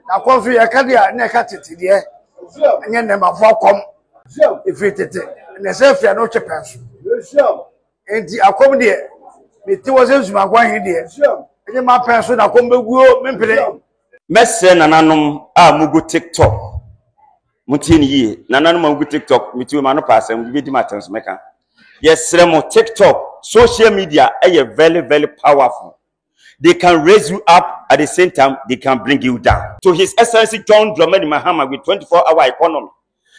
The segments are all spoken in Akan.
Na konso ye ka dia na ka tete de. Enye ne mafo kom. Ifi tete. Na se fia no chepenso. Enti akom de meti wo se zuma gwan he de. Enye ma penso na kom beguo mempere. Messe nananom a mugu TikTok. Mutini yi nananom mugu TikTok meti ma no pasem bi di matens meka. Yes, remo TikTok, social media are very, very powerful. They can raise you up at the same time, they can bring you down. To His Excellency John Dramani Mahama with 24-hour economy.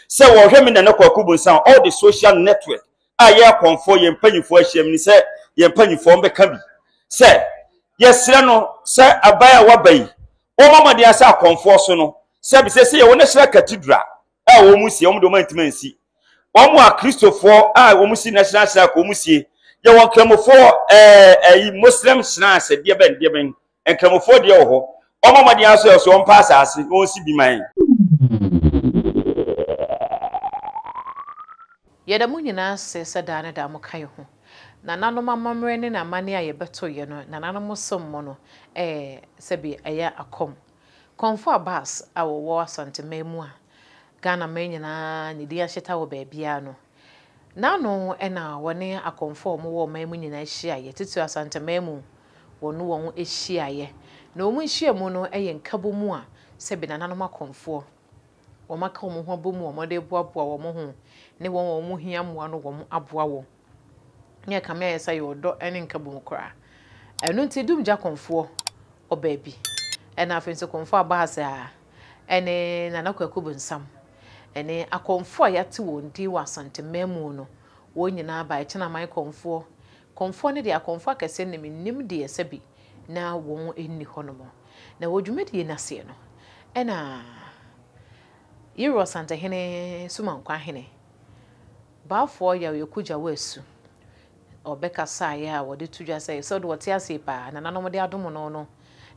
So, all the social network are here for you paying for shame. Say, you're paying for me. Say, yes, no, sir, a buyer wabai. Oh, Mamma, dear, sir, conforsono. Say, say, you want to share cathedral. I almost see, see. Omo a Christopher omusi national shrine omusi ye won kramofo Muslim shrine se de ben en kramofo de ho omo made aso so on pass ase won si bi man ye da munyina se da na da mo kan ho na nanom amamre ne na mane a ye beto ye no na nanom sommo no se bi eya akom konfo abas awo asante memu a Ghana menyina ne dia hyeta wo baabia no nano ena wone akonfo mo wo man mu nyina hyia ye titu asante memu wonu won ehyia ye na omu hyia mu no nkabo mu a se bi nananom akonfo wo maka wo ho bomu wo de boaboa wo ho ne won mu hia moa no wo aboa wo ne ka me yesa ye odo ene nkabo mu kra enu nti dum ja konfo o baabi ena afenso konfo abahasa a ene nanakwakubu nsam ene akonfo yate wondi wasante memu no wonyina ba ekena man konfo ne de akonfo akese ne nim de yesabi na won enni honomo na wodwumedi na se no ena yiro sante hene sumankwa hene baafo ya yekuja wesu obeka saye a wode tudwa saye so de wote ase pa na nanom de adomo no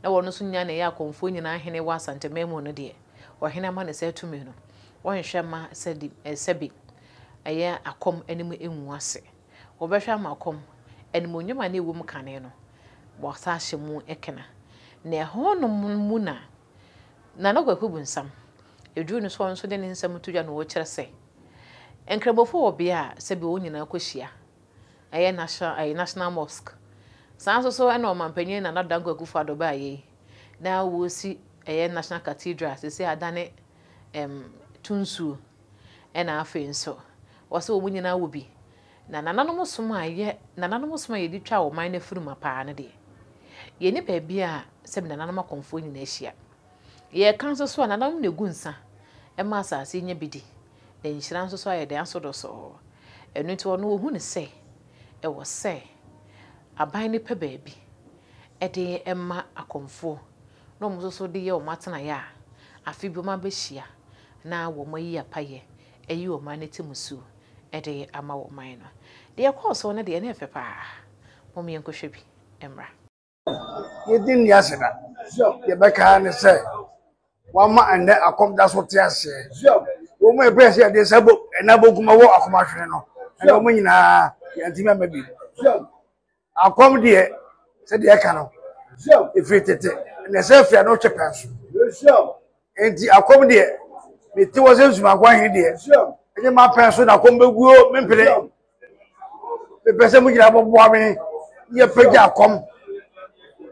na wono so nya na ya akonfo nyina hene wasante memu no de ohene ma ne se tumi no won hwema sedi sebi eye akom anim enwu ase wo behwa ma akom anim onyuma na ewum kane no bo sa hyemu ekena na ehono mu na nakwakubu nsam edru no so de ne nsam tudwa no wo kire se enkrabofo obia sebi wonyina akohia eye national mosque sanso so ena omampanyin na nadango akufa do ba ye na wo si eye national cathedral se adane tunsu ena afenso wose wo munyina wo bi na nananom soma ye di twa wo man na furu mapa na de ye ni ba bia se bi nananom akonfo nyina ahia ye kan so nananom na gunsa ma asase nya bidi na nhira so aye de asodo so enu nti wono wo hu ne se wo se aban ne pe baabi de emma akonfo no mo so de ye o matena ya afi bi ma be hia na wo mayi apaye eyi o maneti musu de ama wo man no de course one de na efepa mo me enkohwe bi emra Yedin ya seda ye beka ne se wa ma ande akom da so te ase wo mo ebe se de sabo na boguma wo akoma hwene no na wo nyina yantima mabi akom de se de eka no ifitete na se fia no chepenso enti akom de meti wo se zuma gwan he de enye ma penso na kom beguo mempere be pese mu gira bobo me ye pega akom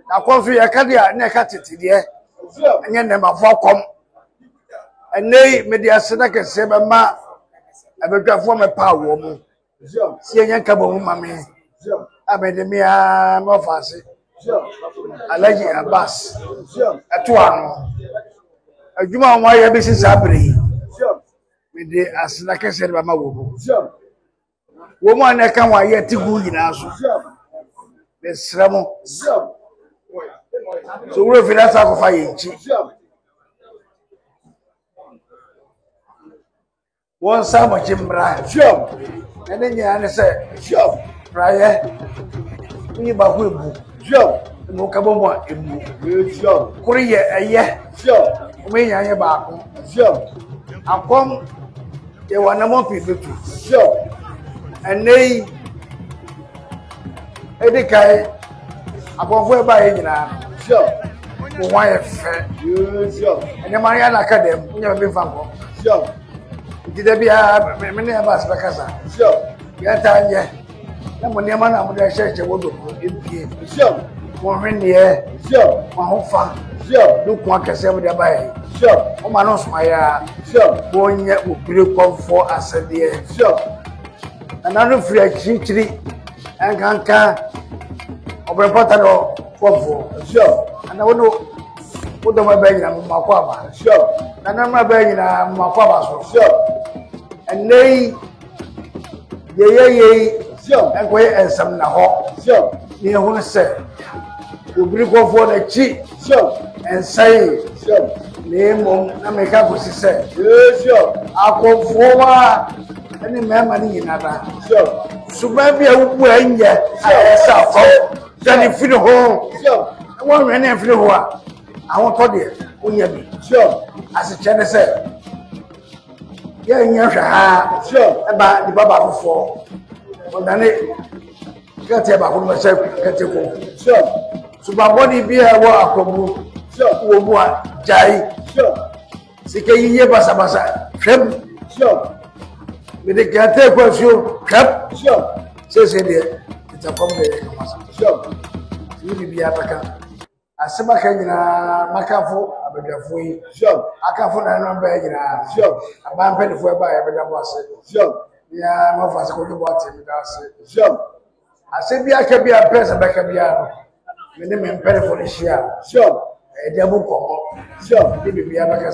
na so ye ka dia na ka tete de enye ne ma fo kom enei media sena ke se be ma abedwafo me pa wo mu si enye ka bo mu ma me abedemia mo fase Alaji Abbas eto ano adwuma mo ya be sisa bre me de asena ke se be ma wo mu wo mu an ka wa ye tigu nyina so be sramo so we finance ko fa yinchi won sa mo chimbra ene nya ne se praye ni ba ku ebu mo ka bo mo ebu kuri ye eye o me nya ye ba ko akom ye wana mo fi betu enei edikai akonfo e ba ye nyina Why a fair? And the Mariana Academy, you never been found. Sure. Did there be a many of us, Bacasa? Sure. Yet, yeah. No one, your man, I would have said you would be. Sure. One in the air. Sure. One whole fun. Sure. Look, one can say with the bay. Sure. Oh, my nose, my sure. Born yet will be come for us a dear. Sure. Another free tree and can't over a bottle of sure. And I would know what am I begging Maquaba? Sure. And I'm not begging Maquaba, sure. And they, sure. And wait and some now, sure. Near who said, you bring go for the cheap, sure. And say, sure. Name on America, she said, sure. I'll go forward. Any man money in other. Sure. So maybe I will win yet. Then if you home, sure. I want any of you. I want to do it. Sure. As a channel said, yeah, sure. About the Baba before. But then it can't tell about myself. Sure. So my body be a walk of sure. Who Jai. Sure. Sika ye basa. Sure. With the Gate question, cap, sure. Says it, it's a combination. Sure. You will be a backer. As some kind of Macafo, a better free, sure. I can't find a number, sure. A man penny for a buyer, but I was sure. Yeah, no fast going to watch him, sure. I said, I can be a person back of the minimum penny for the share, sure. A double call, sure. Maybe be a backer,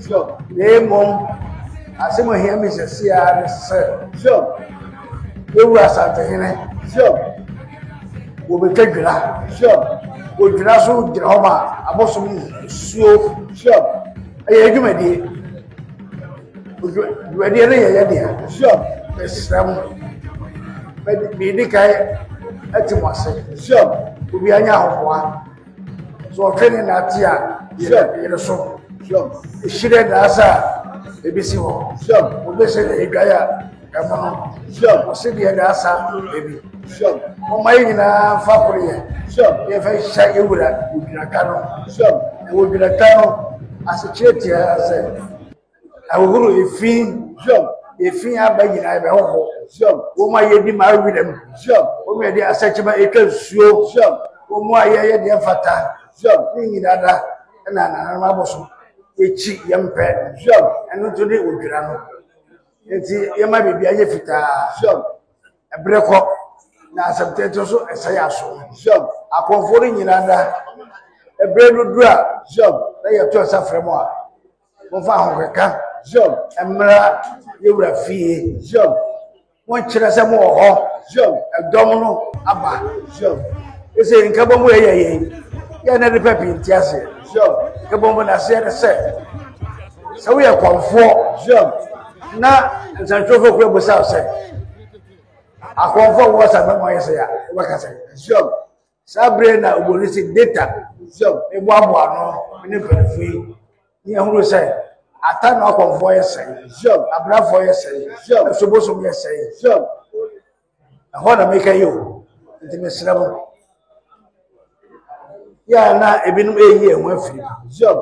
sure. Name mom. I say, my hear me say, sir. Sure. You were something, sure. We'll be taking that, sure. We'll do not so get home. I must be so sure. I hear you, my dear. Ready, dear. Sure. Miss Sam. Medic, at you, sure. We'll be a young. So training that year, sure. Sure. She did answer. ABC ho sure we be say the igaya emo sure we say the asa baby sure o mai nyina fa kore sure ye fa sha ewura ubira kano sure e ubira kano associate say awuru efin sure efin abanyina be ho sure wo ma ye di ma wi dem sure wo me di asachima eka suo sure wo mu aye de fata sure ni nyina da na ma boso echi yempe sure enu to de odwira no enti yema bibia ye fita sure ebreko na asabteto so esaya so sure akonfori nyina da ebre dudura sure na ye to safremo a mo fa honkeka sure emra yewura fie sure won kire se mo ho sure edom no aba sure ese nkabo mo ye na de papi ntiase sure kabo na se so we are comfort sure na nsantrofo kure bosa se akonfo wo sa me mo yese ya we ka se sure sabre na obolisi data sure e bo abo ano ni perifui ni ehuru se ata na akonfo yese sure abrafo yese sure so boso yese sure ho na make you intimesrabo ya na ebinum eyi enwa afiri sure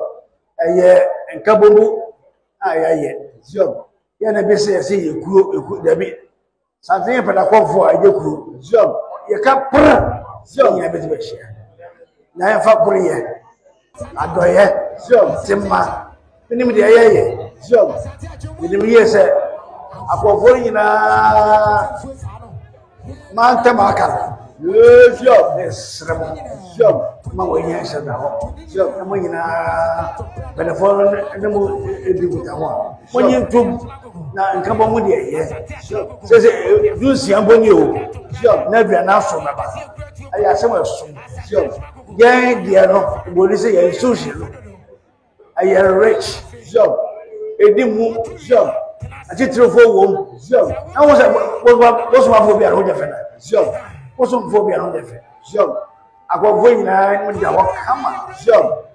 eye nkabombu ayaye sure ya na bese yese yekuo dabi something peda konfo ayekuru sure ye ka pra sure ya beti be share na ya fa kuriye adoye sure timma minim de ayaye sure minim yese akofo nyina manta makala sure esremo sure ma wonya shada ho sure na nyina benefon nemu edibuta ho monyin tum na nkabo mu de ye sure se dusi amboni o sure na bia na so baba aya se mo so sure gen dia no boli se ye social aya rich sure edimu sure ati trofo wo sure na wo se wo so ma fo bia ho je fe na sure wo so fo bia ho je fe sure akofo nyina mu dia wo kama sure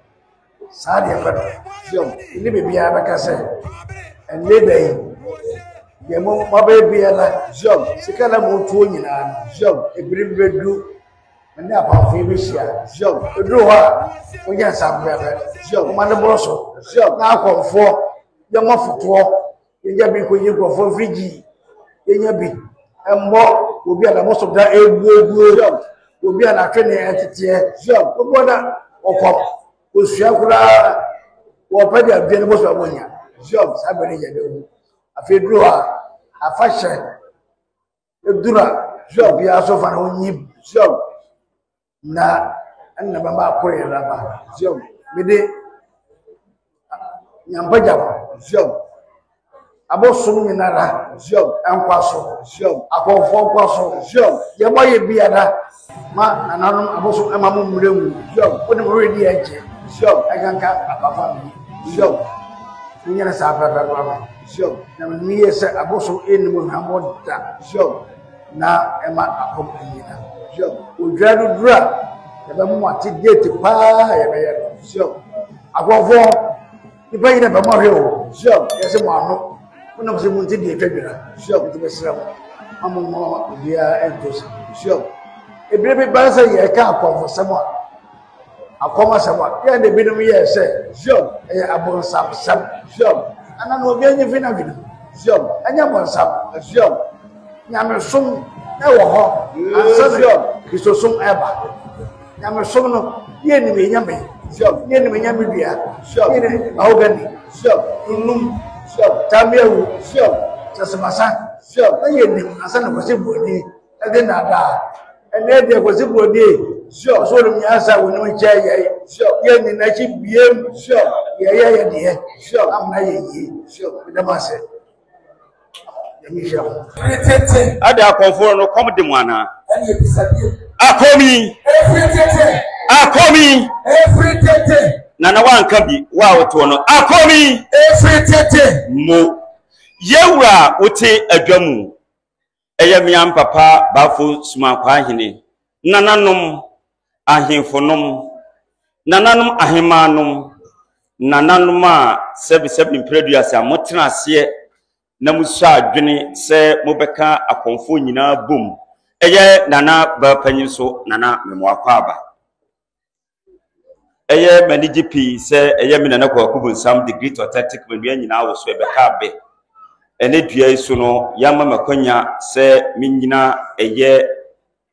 saadi akado sure ni bibia baka se enlebe ye mo mabe bia la sure sikala mo tuo nyina sure ebiribedu ne apaafo bi hyia eduru hɔ a wonya sabrɛbɛ ɔma ne boro so na akɔmfoɔ yɛma fotoɔ yɛnya bi kɔnyi nkurɔfoɔ frigyi yɛnya bi ɛmmɔ obi a na moso da eguoguo obi a na atwe ne ɛteteɛ obi na ɔkɔm osua koraa wɔpɛ de abia ne moso abonya saa bɛ ne yɛ de wu afei duru hɔ a afa hyɛ eduru a biara so fa na onyi na ɛnna bɛma akɔrɔ yɛ laba mede nyampagya abosom nyinara ɛnkwa so akɔmfoɔ nkwa so yɛbɔ yɛ biara ma nananom abosom ɛma mo mmere mu wode mo redi agye ɛkanka abafa mi nyɛ saa pɛpɛpɛ na meyɛ sɛ abosom ɛnim hwamɔ da na ɛma akɔm nyina odwa duduru a yɛbɛmo ate date paa yɛbɛyɛ no akɔmfoɔ nipa nyina bɛma hwɛ o yɛsɛ mo ano wonam sɛ mu nti deɛ ɛtwa dwena nti bɛsrɛ mo amomɔ obiara ɛnto so ebire bi ba sɛ yɛka akɔmfosɛm a akɔm asɛm a yɛn de binom yɛɛ sɛ ɛyɛ abonsamsɛm ana na obi anyi fi na dwene ɛnyɛ abonsam nyamesom ɛwɔ hɔ ansa kristosom ɛba nyamesom no yɛnim ɛnyame yɛnim ɛnyame dua yɛne mahogany nnum tameawu sɛsemasa na yɛnim ansa na kwasi buoni ɛde naadaa ɛnɛ deɛ kwasi buoni ɔsɔre nyansa wɔ ne nkyɛn yɛni n'akyi biem yɛyɛ yɛdeɛ amena yɛyie medam ase Ada akɔmfoɔ no kɔm de mu ana akomi nana wanka bi wa woto no akomi mo yewura wote adwamu ɛyɛ miam papa bafo sumakwa hene nananom ahemfonom nananom ahemanom nananom a sebi mpreduasa motena ase na musa adwene sɛ mobɛka akɔmfo nyinaa bom ɛyɛ nana ba panyin so nana memoakwa aba ɛyɛ manigi pi sɛ ɛyɛ me nana kwakubu nsam the great authentic manua nyinaa wɔ so ɛbɛka abe ɛne dua yi so no yama makonya sɛ menyina ɛyɛ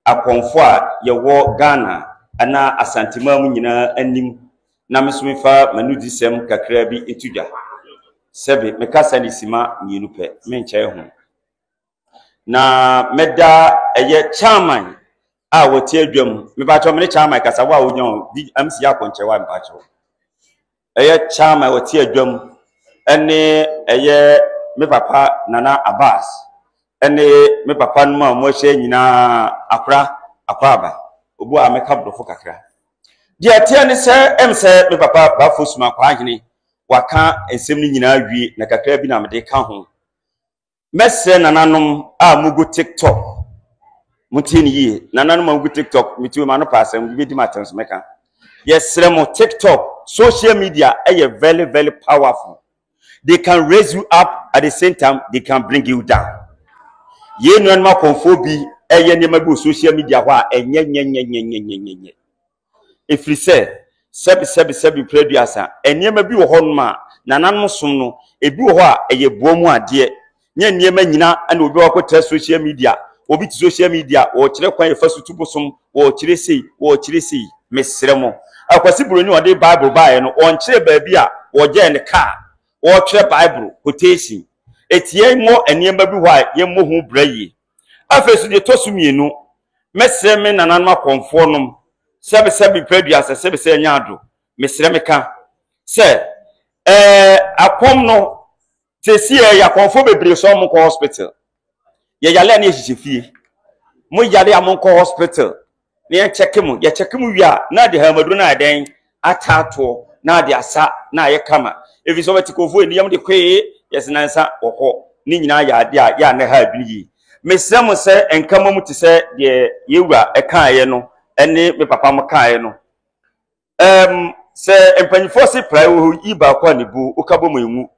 akɔmfo a yɛwɔ Ghana ana asantima mu nyinaa anim na mesomefa manudi sɛm kakra bi etudwa sebe mekasa ni sima mienu pɛ menkyɛ ho na meda ɛyɛ chairman a wɔte adwam mebacho me chairman kasa wa wonyo di MC akonkyɛ wa mebacho ɛyɛ chairman wɔte adwam ɛne ɛyɛ me papa Nana Abbas ɛne me papa no ma mo hyɛ nyina akra aba obu a meka brofo kakra di atia ne sɛ sɛ me papa bafo suma kwa hene waka ensem ni nyina wie na kakra bi na mede ka ho mesre nananom a mugu TikTok mutini yi nananom mugu TikTok mitiwe ma no pasem bi di matens meka yesre mo TikTok social media very very powerful. They can raise you up at the same time they can bring you down. Ye no ma konfobi nyema bi social media ho a enye if you say sebi producer nyema bi wo ho no ma nananom som no ebi wo ho a eye buomu ade nyema nyina ana obi wakotra social media obi ti social media wo kire kwan e fasu tubosom wo kire sei mesrɛ mo akwasi buroni ode bible bae no on kire baabi a wo je ne car wo kire bible quotation etie mo nyema bi ho a yemmo hu brayi afesu de tosumienu mesrɛ me nananom akonfo nom sebi producer sebi nyado mesrɛ me ka se akom no tesi ya konfo bebre so mo ko hospital ye yale na ehihefie mo yale amon ko hospital ne ye check mu wi a na de hamadu na den atato na de asa na ye kama evi so betikofo eni yam de kwe yesinansa okọ ni nyina ya ade a ya na ha bi yi mesrɛ mo se enkama mu te se de yewura ekaye no ene me papa mo kaye no se empanyifo se prai wo iba kwa ne bu ukabo mo enwu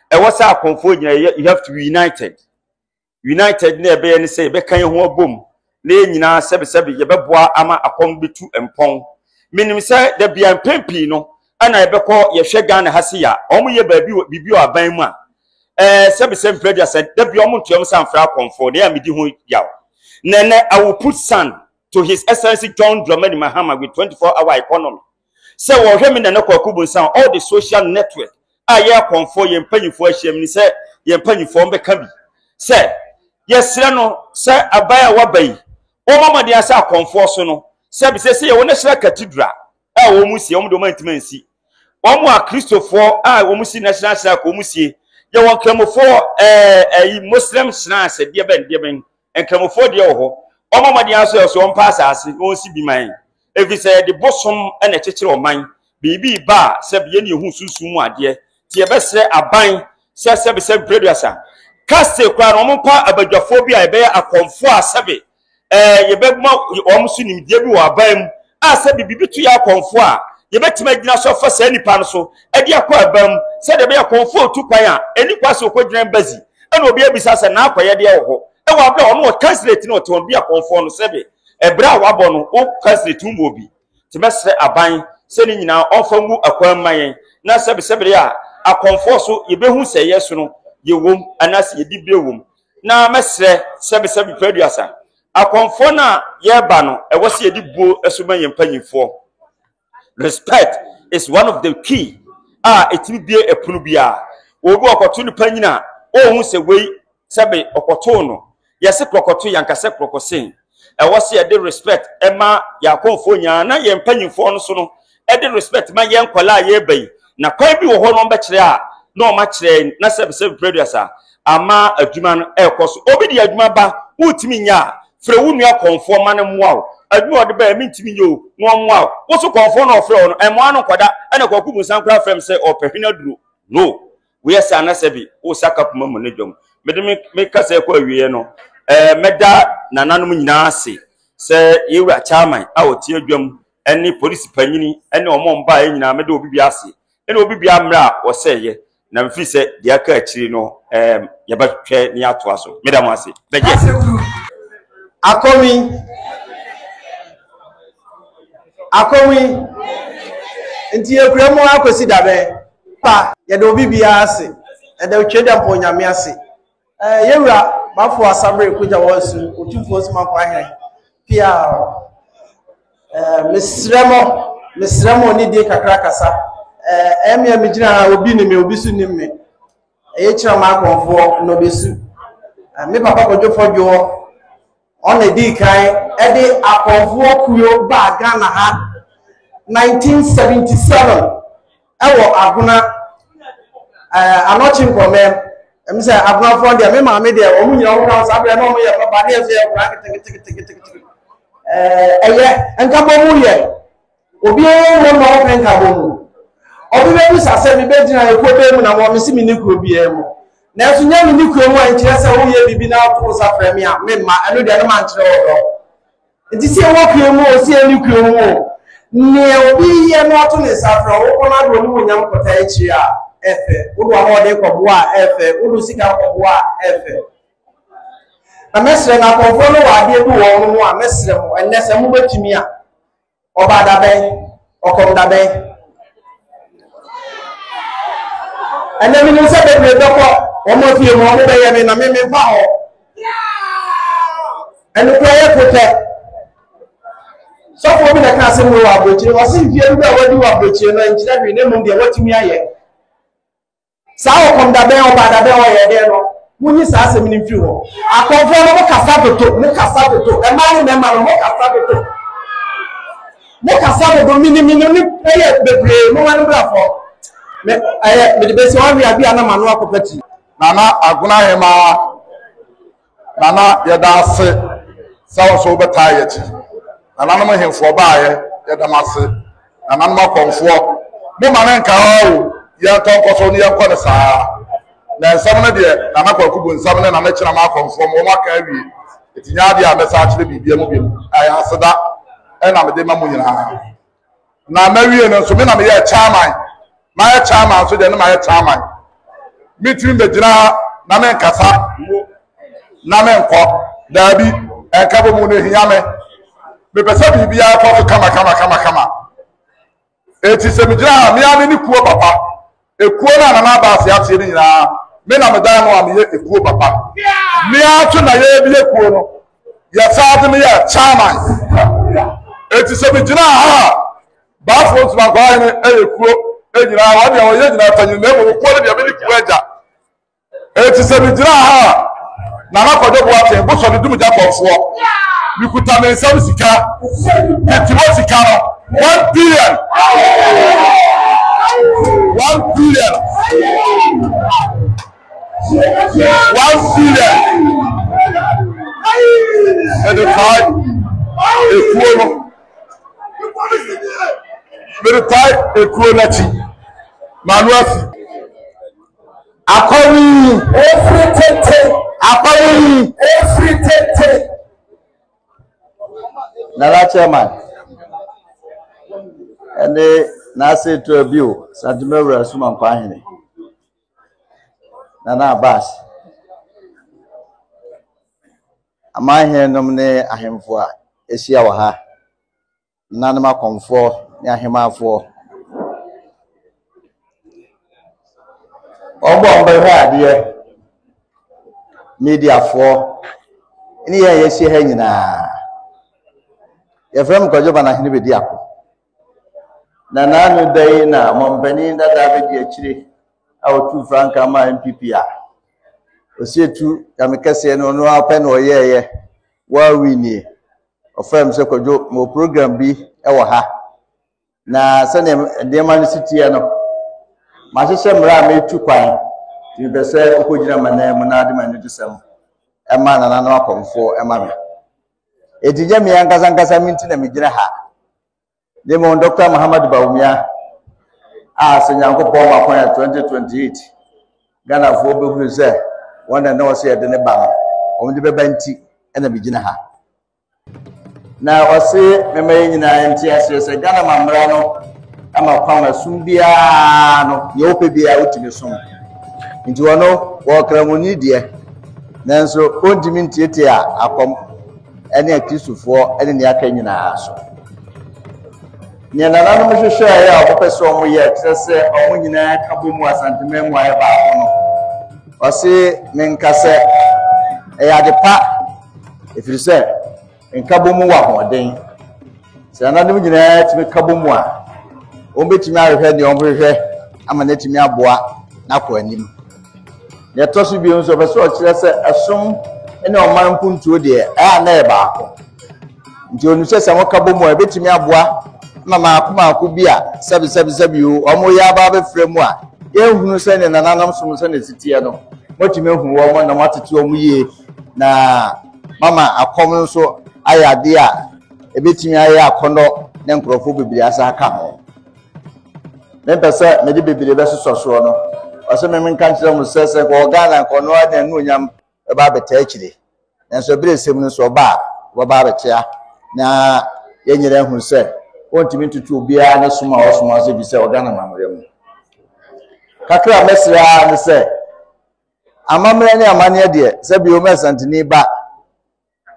e wo sa akonfo nyina you have to be united na ebe ne say be kan ho obom ne nyina sebe yebeboa ama akom betu empon minim se da bia pempi no ana yebekọ yehwe Ghana hase ya omo ye baabi bibio aban mu a sebe predia said da bia omo ntuom sanfra akomfo ne amidi ho yaw nene I will put sun to His Excellency John Dramani Mahama with 24-hour economy. Say wo hwe me nene kwakubu san all the social network aye akomfo ye mpanyifo ahyem ni say ye mpanyifo mbeka bi say yesre no say abaya wabai o mama de asa akomfo so no say bi say ye wona hira cathedral a wo musie o mo do mantimansi o mo a Christopher a wo musie national hira ko musie ye won kramofo Muslim hira se de ben enkramofo de wo ho o mama de asa so on pass ase won si bi man evi say de bosom na chechire oman bibi ba say bi ye ne hu susu mu ade ti ye besre aban say producer kaste kwa no mo pa abadwafo bi a be akomfo asebe ye be ma o mo su nimdie bi wa aban asebe bibitu ya akomfo a ye betima gina so fa sa nipa no so e de akwa abam say de be akomfo tu kwan a eni kwa so ko gina mbazi ena obi abisa sa na akwa ye de ho e wa bla ono cancellate no to bi akomfo no sebe ebra wa bo no o cancellate mu obi ti mesre aban se ni nyina onfa ngu akwa mayen na sebe ya akomfo so ye be hu se yeso no ye wom anase ye dibre wom na mesre sebe producer akomfo na ye ba no e wo se ye dibuo esuma ye mpanyimfo. Respect is one of the key etimi bie epunu bia obi okoto ni panyina o hu se wei sebe okoto no yese krokoto yankase krokosen e wo se ye de respect e ma yakomfo nya na ye mpanyimfo no so no e de respect ma ye nkwala ye bai na kwan bi wo ho no be kire a no ma kire na sebe producer ama adwuma no ekoso obi di adwuma ba utimi nya fre wunu akomfo ma ne moa adwuma ode ba mi ntimi yo no moa wo so komfo no fre no emo ano kwada ene kwaku musan kra frem se opehwina duro no we esa na sebi wo saka puma mo ne dwom me kasa ko awie no meda nananom nyina ase se yewura chairman a otie dwom ene police panyini ene omo mba nyina meda obi bia ase ene obi bia mra wo seye na mfi se dia ka akiri no yebahwe ni ato aso meda mo ase beje akomi nti ekuremu akosi dabe pa ye de obi bia ase e de tweda mponyame ase yewura bafo asabre kuja wosu otufo osima kwa here pia misremo ni die kakra kasa emia migina obi ni me obi su ni me kira ma akonfo no besu me papa kodjofo jo on a day kai ede akonfo kuyo ba Ghana ha 1977 ewo aguna anochi nkome emse aguna fo dia me ma me dia omu nyina wo kan sabre na omu ye papa dia se ekura tiki eye enka bo mu ye obi wo no o enka bo mu obi be sase mi be dina ekwo be mu na mo me si mi ni kuro bi e mu na so nya mi ni kuro mu an kire se wo ye bibi na to sa frɛ me a me ma eno dia no man kire wo do nti se wo kuro mu o se ni kuro mu ne obi ye no to ne sa frɛ wo ko na do mu nya mkota echi a efe wo do ho de ko bo a efe wo do sika ko bo a efe na mesre na konfo no wa de bi wo mu a mesre mo enne se mu betumi a oba da ben okom da ben enne mi ni se be be ko omo fie mo mo be ye mi na mi fa ho enne ko ye ko te so for me na ka se mo wa bochire o si fie bi a wadi wa bochire na nchira bi ne mu de watumi aye sa okom da ben oba da ben o ye de no munyi sa se mi ni fi ho akonfo no mo kasa toto e ma ni me ma no mo kasa toto mini ni eye bebre mo wa no brafo me de besi wa wi abi ana manu akopati nana aguna hema nana yeda se sawo so beta ye chi nana no hemfo ba ye yeda mase nana no konfo mo ma ne nka o ye tonko so ni ye ko ne saa na nsam na de nana kwakubu nsam na na kira ma konfo mo ma ka wi etinya de a mesa kire bibia mo biem aya aseda e na me de ma mo nyina na ma wi no so me na me ye chairman ma ye chairman so de na ma ye chairman meeting be jina na me nkasa na me nko dabi enka bo mu no hia me pese bibia ko so kama eti se mi gira me ame ni kuo papa ekuo na na ba se ate ni nyina me na me dan no am ye ekuo papa me ato na ye bi ekuo no ya saade me ya chairman eti se mi gira ha ba fo so ba kwa ni ekuo enyina wa dia wo ye nyina tanyi na mo ko dia me ni kuo eja eti se mi gira ha na na kodo bo ate bo so dum ja kofo mi kuta me nsam sika eti mo sika no 1 billion 1 billion 1 billion and the fight equality manuasi akọrin every tete Nala chairman and na say to a view Santimura Suman Kwahine Nana Abbas ama here nomne ahemfo a esia wa ha nanama konfo ne ahemafo ogbo mbe ha ade media fo ni ye yesi ha nyina ye frem ko joba na hene be di akọ na nanu dai na mompani da da be di akire awotu franka ma MPP a osietu kamekese no no apen oyeye wa wini ofem se kojo mo program bi e wo ha na sane ndema ni city no ma hye mra ma etu kwan ti be se okojira manan mu na ade ma ni dusam e ma na no akomfo e ma me etije mi ankasa minti na migire ha demo Dr. Muhammad Bawumia a senyankopon makon ya 2028 Ghana fo be huru se wona na wose yede ne ba o mde beba nti na migina ha na wose meme nyina nti asese Ghana mamra no ama kwa sum bia no ye ope bia otimi sum nti wono wo kramoni de nanso ondimi ntiete a akom ene akrisufo ene ne aka nyina so nya nana no hwehwe ya opeso mo ye tsese omo nyina ka bomu asantememu aye ba no wase menkase adepa efirise nka bomu wa hoden se nana no nyina timi ka bomu a o betimi ahwehwe ne o hwehwe ama na timi aboa na ko anim ne toso bi nso beso o kire se asom ene o man puntuo de na e ba ko nti onu se mo ka bomu a betimi aboa mama akuma bi a sabi o mo ya ba be fremu a ehunu se ne nananam som se ne sitie no motime hu wo mo na matete o mu ye na mama akom nso ayade a ebetimi aye akono ne nkrofo bibiri asa aka ho me pese me di bibiri be soso no o se me nka kire mo sese ko Ghana ko no ade nu nyam e ba beta akire enso bire sem no so ba wo ba betia na yenyere hu se ontimi tutu bia na suma osuma se bi se Ghana mamre mu kakra mesra ne se amamre ne amane de se bi o mesantini ba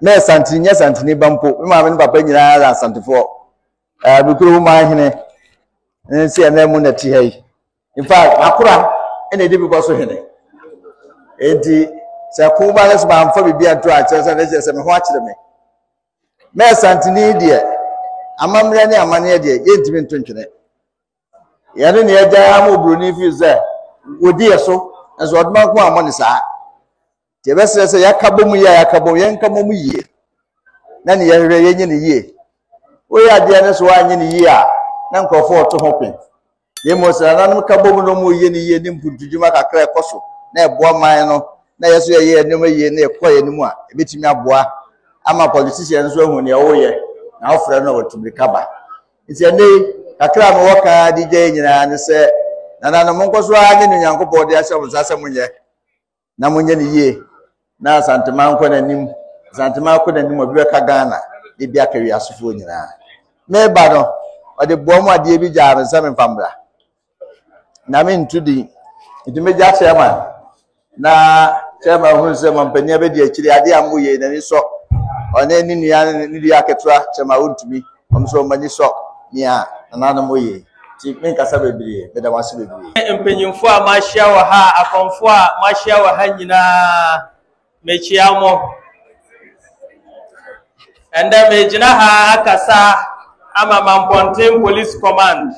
me santini santini ba mpo me ma me papa nyina ya santifo bikuru ma hene nsi na mu na ti hai in fact akura ene de bi bo so hene enti se ko ba le so ba mfa bibia to a chese ne chese me ho a kire me santini de amamre ne amane de yentimi ntontwene yare ne agya amobroni fi ze wodi yeso enso oduma ko amone saa te besere se yakabom ya yakabom yenkamo mu yie na ne yehwe yenye ne yie o ya de ne so anye ne yie a na nkofo oto ho pen ye mo se na no kabom no mu yie ne yie ne mputujuma kakra ekoso na eboa man no na yeso ye ne mu yie na ekoye ne mu a ebetimi aboa ama politicians so hu ne wo ye na ofre no watumi kaba nti ene kakra no woka DJ nyina ne se na no monkoso anye ne Nyankopɔn de ahyɛ mo sase munye na munye ne yie na santema nko nanim santema ko nanim obi ka Ghana de bia ka wiasofo nyina me ba no ode boamu ade bi gya me same famra na me ntudi ntime gya chairman na chairman hu se mampania be de akiri ade amoye na ni so ɔne ne nua ketewa kyɛma wontumi ɔmo so ɔmani sɔ nea nananom yɛ ti menkasa bebree meda wase bebree mpanyimfo a mahyia wɔ ha akɔmfo a mahyia wɔ ha nyinaa mekyia mo ɛnda megyina ha akasa ama Mampɔnten Police Command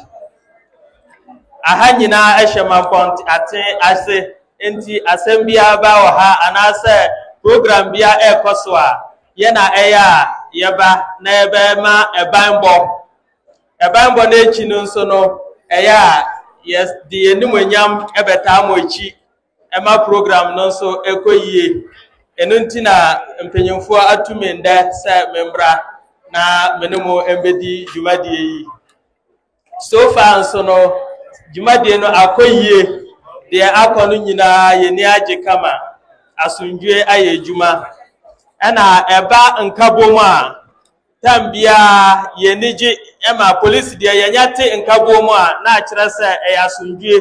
aha nyinaa ɛhyɛ Mampɔnten ase enti asɛm bia ba wɔ ha anaasɛ program bia ɛkɔ so a yɛna ɛyɛ a yɛba na yɛbɛma ɛbanbɔ n'ekyi no nso no ɛyɛ a yɛde yɛnimonyam ɛbɛtaa mo ekyi ɛma program no nso ɛkɔ yie ɛno nti na mpanyimfoɔ atumi ndɛ sɛ membra na menemo embedi dwumadie yi so far nso no dwumadie no akɔ yie deɛ akɔ no nyinaa yɛni agye kama asundwe ayɛ adwuma ɛna ɛba nkabom a tambia yɛnigye ɛma police deɛ yɛnyate nkabom a na akyerɛ sɛ ɛyɛ asundwe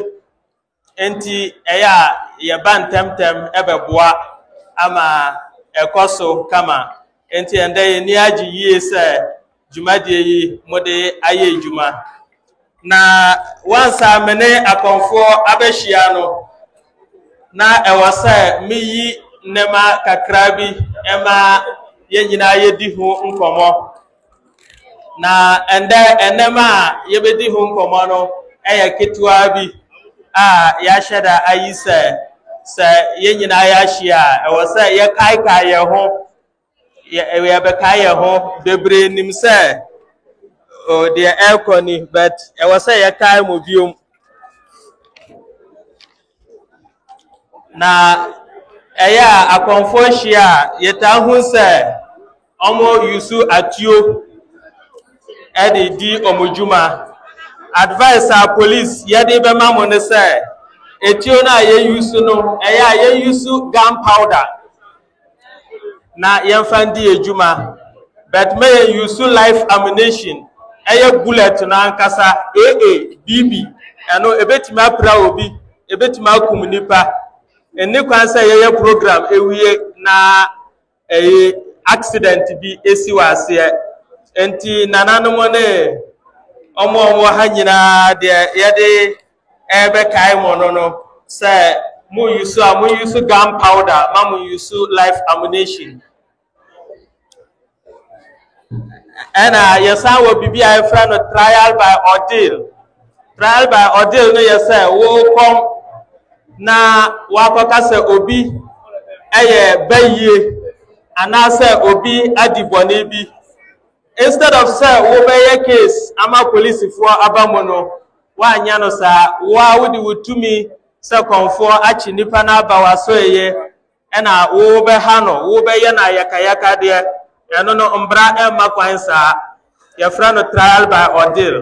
enti ɛyɛ a yɛba ntɛmtɛm ɛbɛboa ama ɛkɔ so kama enti ɛndɛ yɛni agye yie sɛ dwumadie yi mode ayɛ adwuma na wansa mene akɔmfoɔ abɛhyia no na ɛwɔ sɛ meyi nnɛma kakra bi ɛma yɛn nyinaa yɛdi ho nkɔmmɔ na nnɛma a yɛbɛdi ho nkɔmmɔ no ɛyɛ ketewa bi a yɛahyɛ da ayi sɛ yɛn nyinaa yɛahyia a ɛwɔ sɛ yɛkaekae yɛn ho yɛbɛkae yɛn ho bebree nim sɛ deɛ ɛkɔ ni but ɛwɔ sɛ yɛkae mo biom na ɛyɛ a akɔmfoɔ hyia a yɛtaa ho sɛ ɔmo yusu atuo ɛde di ɔmo dwuma advice a police yɛde bɛma mo ne sɛ etuo no a yɛyusu no ɛyɛ a yɛyusu gunpowder na yɛmfa ndi adwuma but may yɛyusu live ammunition ɛyɛ bullet no ankasa AA BB ɛno ebetumi apra obi ebetumi akum nipa eni kwan sɛ yɛyɛ program ewie na accident bi esi wɔ aseɛ enti nananom ne ɔmo ha nyinaa deɛ yɛde ɛbɛkae mo no sɛ mo yusu gunpowder ma mo yusu live ammunition ɛna yɛsan wɔ bibi a yɛfrɛ no trial by ordeal no yɛ sɛ wɔkɔm na wakɔka sɛ obi ɛyɛ bayie anaasɛ obi adi bɔne bi instead of sɛ wobɛyɛ case ama polisifoɔ aba mu no woanya no saa wode wotumi sɛ kɔmfoɔ akyi nipa no aba waso ɛyɛ ɛna wobɛha no wobɛyɛ no ayakayaka deɛ ɛno no mbra ɛma kwan saa yɛfrɛ no trial by ordeal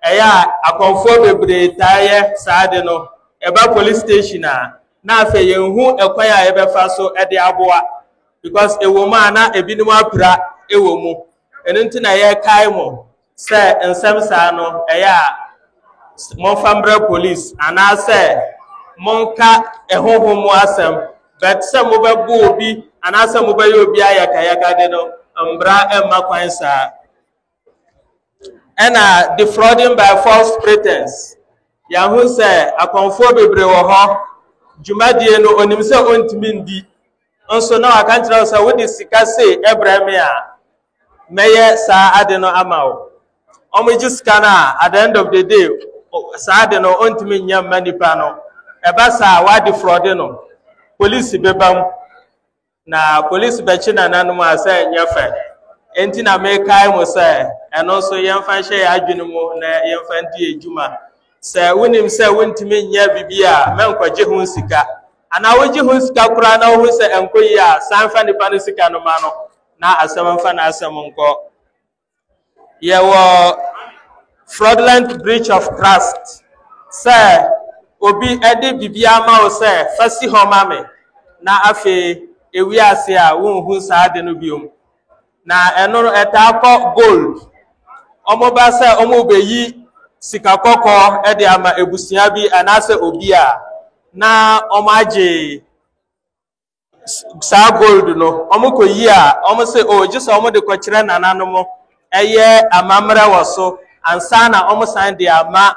ɛyɛ a akɔmfoɔ bebree taa yɛ saa de no ɛba police station a na afei yɛnhu ɛkwan a yɛbɛfa so ɛde aboa because ɛwɔ mu a na ebinom apira ɛwɔ mu ɛno nti na yɛkae mo sɛ nsɛm saa no ɛyɛ a momfa mbrɛ police anaasɛ monka ɛhohom mu asɛm but sɛ mobɛbo obi anaasɛ mobɛyɛ obi ayakayaka de no mbra ɛmma kwan saa ɛna defrauding by false pretense yɛaho sɛ akɔmfoɔ bebree wɔ hɔ dwumadie no onim sɛ ɔntumi ndi nso na waka nkyerɛ sɛ wode sika sei ɛbrɛ me a mɛyɛ saa ade no ama wo ɔmo gye sika no a at the end of the day saa ade no ɔntumi nyɛ mma nipa no ɛba saa wade fraud no police bɛba mu na police bɛkyi nananom a sɛ nyɛ fɛ enti na mekae mo sɛ ɛno nso yɛmfa hyɛ yɛ adwene mu na yɛmfa ndi adwuma sɛ wonim sɛ wontumi nyɛ bibi a mɛnkɔgye ho sika ana wogye ho sika koraa na wohu sɛ ɛnkɔ yi a sanfa nipa no sika no ma no na asɛm mfa na asɛm nkɔ yɛwɔ fraudulent breach of trust sɛ obi ɛde bibi ama wo sɛ fa si hɔ ma me na afei ewi ase a wonhu saa de no biom na ɛno ɛtaa kɔ gold ɔmo ba sɛ ɔmo beyi sika kɔkɔɔ ɛde ama ebusua bi anaasɛ obi a na ɔmo agye sa gold no omko yi a omo se o just omo de ko kire nanano mo eye amamra waso ansa na omo san de ama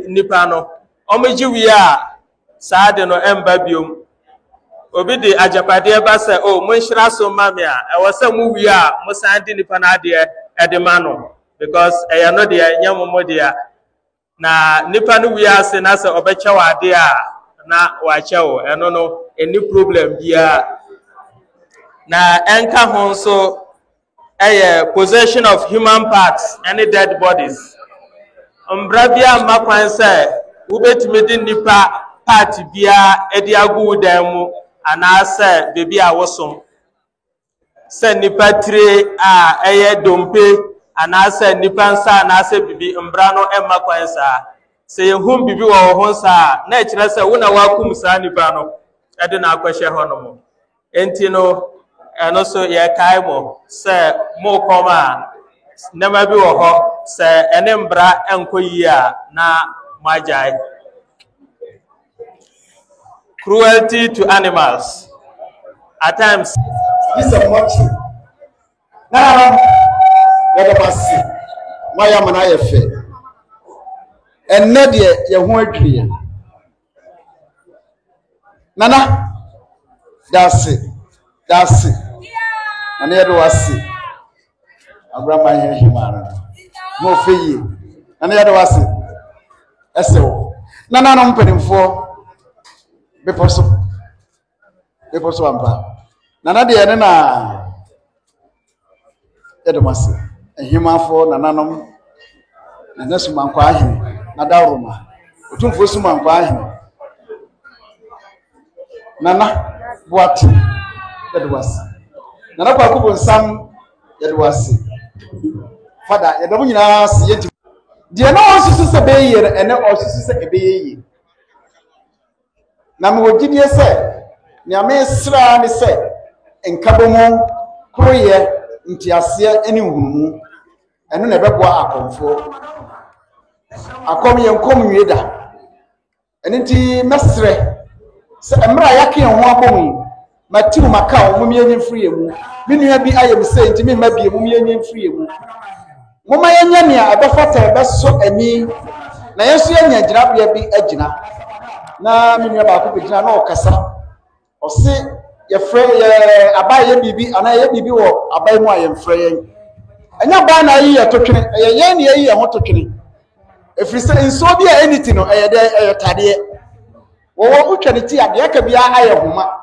nipa no omo ji wi a sa de no emba biom obi de ajapade ba se o mo nhira so mame a e wo se mu wi a mo san de nipa na de e de ma no because eye no de nyammo de a na nipa no wi a se na se obecha wa de a na wa chewo eno no any problem bia na enka ho so possession of human parts any dead bodies umbrabia makwan say ubetimi di nipa part bia edi agu dan mu ana say bebi a wosom say nipa tire a dompe ana say nipa nsa ana say bibi umbra no makwan sa say hum bibi wo ho sa na kire say wona wakum sa nipa no ede na akwahye hono enti no eno so ye kai mo se mo koma nema bi wo ho se ene mbra enkoyi a na majai cruelty to animals at times this is much na ya da basi maya mana ye fe enne de ye ho adwire nana that's it and here do asi abrama here himara mo feyi and here do asi esewo nana no mpanimfo beposo amba nana de ene na edomasi himafo nana no na sumankwa ahine na daroma otumfo sumankwa ahine nana buati yadwasi nana kwa kubo nsam yadwasi fada yadamu nyina si yedi de na osusu se beye ene osusu se ebeye na me wogidie se ne amesra ne se enkabomu kroye ntiase eni hunumu eno na beboa akomfo akom ye nkom nweda eni nti mesre se emra yake ho abomu matiu makao mumyenye free mu minua bi ayem se nti me mabie mumyenye free mu moma yenya ne abafata ebeso ani na yeso yenya girabia bi agina na minua ba ko begina na okasa ose ye frɛ ye abaye bibi ana ye bibi wo abaye mu ayem frɛ yen anya ba na yi ye totwene ye ye ne yi ye ho totwene efiri se nso bi a anything no eye de tade wo utwene ti ade aka bia aye homa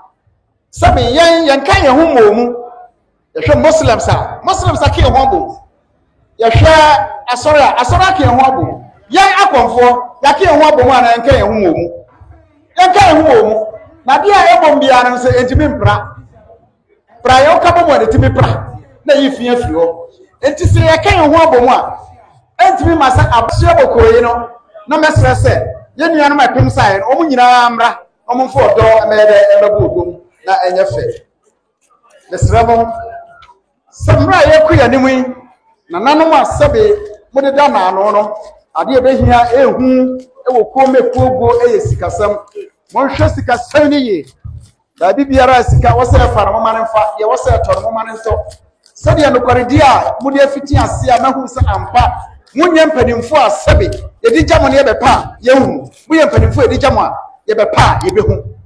sabe yen kan ye homo mu ye hwe muslims ka ye homo ye hwe asora ka ye homo yen akonfo ya ka ye homo mu ana yen kan ye homo mu yen kan ye homo mu na dia ebom bia na se entimi mpra yo ka bomo de timi pra na yifia fi ho enti se ye kan ye homo mu a entimi masa absua bokoye no na mesre se ye nua no mapem sai no omu nyina amra omu fo do emede ebebu odom na enye fe lesrebo samra ye kuya nimu na nanom asabe mode da na ano no ade ebehia ehu ewo komekuogo eyesikasam monhwe sikasam ni ye da bibiara sika wose fara mo manfa ye wose toro mo manso sede no koredi a mode afiti ase a mahu se ampa munye mpanimfo asabe yedi jamo ne yebepa yehu munye mpanimfo yedi jamo a yebepa yebehu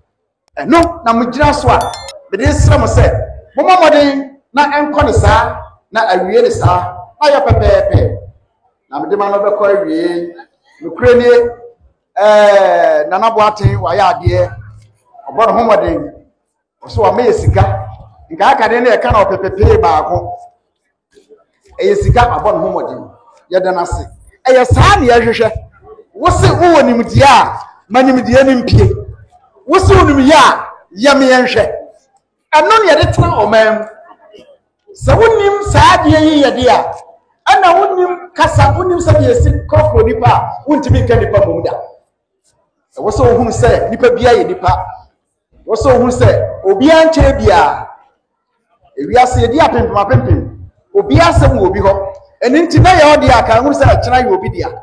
eno na mugira so a bede srem se momoden na enko ne saa na awie ne saa aya pepepe na mede ma no bekọ awie nukrenie nana boaten wa ya ade obodo homoden so wa me sika nka aka de na e kana opepepe baako sika obodo homoden yedana se saa ne yehwehwe wose wo nimdia a manimdia ne mpie wose wo nimya yam yenhwe eno ne yede tena omam se wonim saa de yi yede a ana wonim kasa wonim se de yesi kokro nipa wontimi ka nipa bomda wose wo hunu se nipa bia ye nipa wose wo hunu se obi anche bia ewiase yedi apempem obi asem wo obi ho eninti na ye odi aka hunu se achira ye obi dia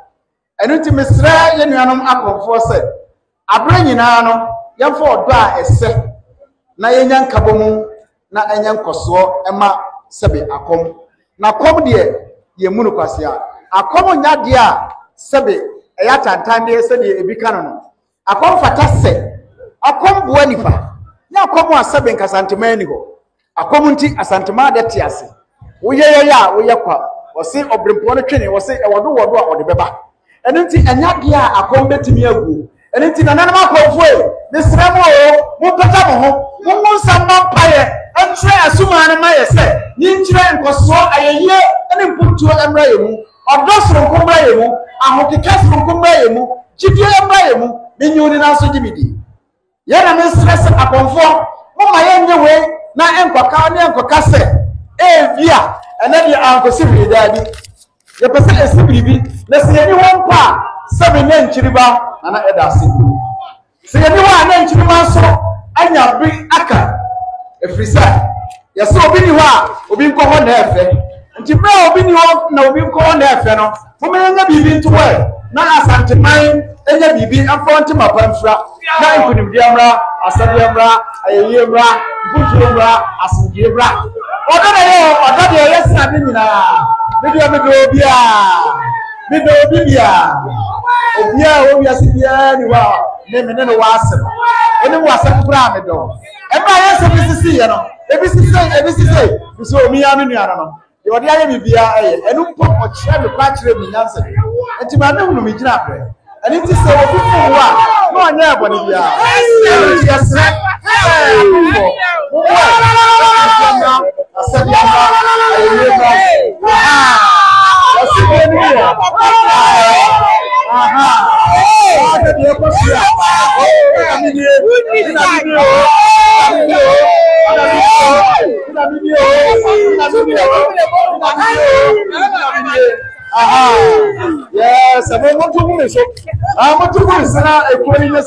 eninti mesra ye nuanom akonfo se abra nyina no yemfo odo a ese na yenya nkabomu na enya nkoso ema sebe akom na kom de ye munu kwase a akom nya de a sebe eya tantan de sebe ebi kan no akom fata se akom buwa nipa ya akom asebe nkasantema ni ho akom nti asantema de te ase woye ya woye kwa wose obrempo no twene wose ewodo wodo a ode beba eno nti enya de a akom betimi agu eno nti nanan makofo e ne sremo mo pata mo ho mo nsamba paye entre asuma na maye se nyinkyire nkoso ayeye ene mputu emra yemu odosoro nkombra yemu ahokekasi nkombra yemu chidie emra yemu menyuni na so gibidi ye na me stress akonfo mo maye nyewe na enkoka na enkoka se evia ene dia ankosibiri dadi ye pese esibiri na se yeni wonpa sebe na nkyiriba na edase se yeni wa na nkyiriba so anya bi aka efrisa yase obi ni ho a obi nko ho na efe nti bra obi ni ho na obi nko ho na efe no fomenya bibi ntowe na asanteman enya bibi afronti mapamfra na nkunimdi amra asadi amra ayeye amra butu amra asinji amra odo de yes na bi nyina medo obi a obi asibia ni wa me ne wa asem ene wa asem kura me do eba yes bisisi ye no ebisisi so omi ya me nuara no e wode aye bibia enu mpo okire me kwa kire mi nyanse enti ma me hunu me gina apre eni ti se obi fu wa no anya ebo ni bia yes yes, I'm going to do so. I'm going to do this now. A queen's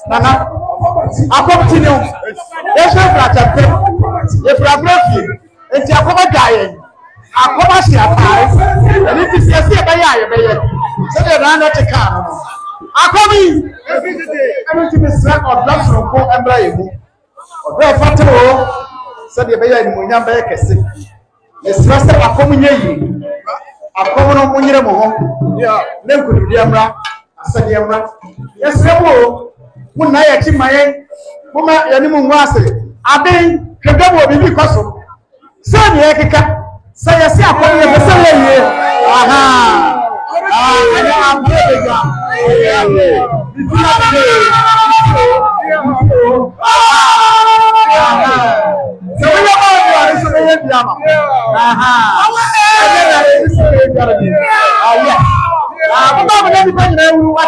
Nana, continue. Yes, if it's a dying, I come see a pie, and if it's a by so they run out a car. I come in every to be struck or drugs from Port and Brave. Or Fatto said the Bayer in Munyamba Cassi. The stress of a common ye. A common on Munyamo, yeah, then could be Yamra, said Yamra. Yes, no. Muna ya chimaye muma ya nimu nwase aden hwedabo bibi kwaso se ne ekeka se ya se akono ya se ye aha ana ambega bituna be se we ya ba se ye biama aha ana ya se ye biama aya baba mo ni pa nyina wu wa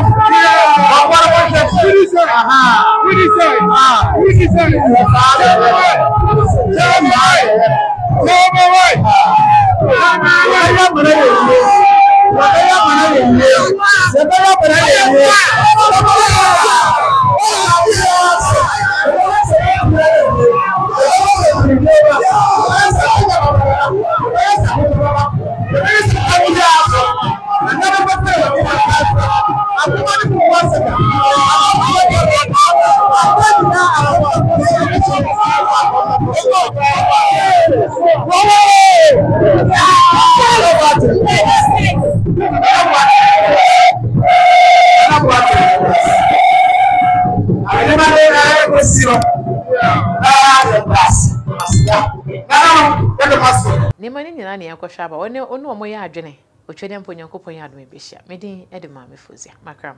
Nemani nyina ne yakɔhwɛ aba one omo yɛ adwene otwede mpo nyankopɔn yɛ adom ebehia medin edema mefozia makram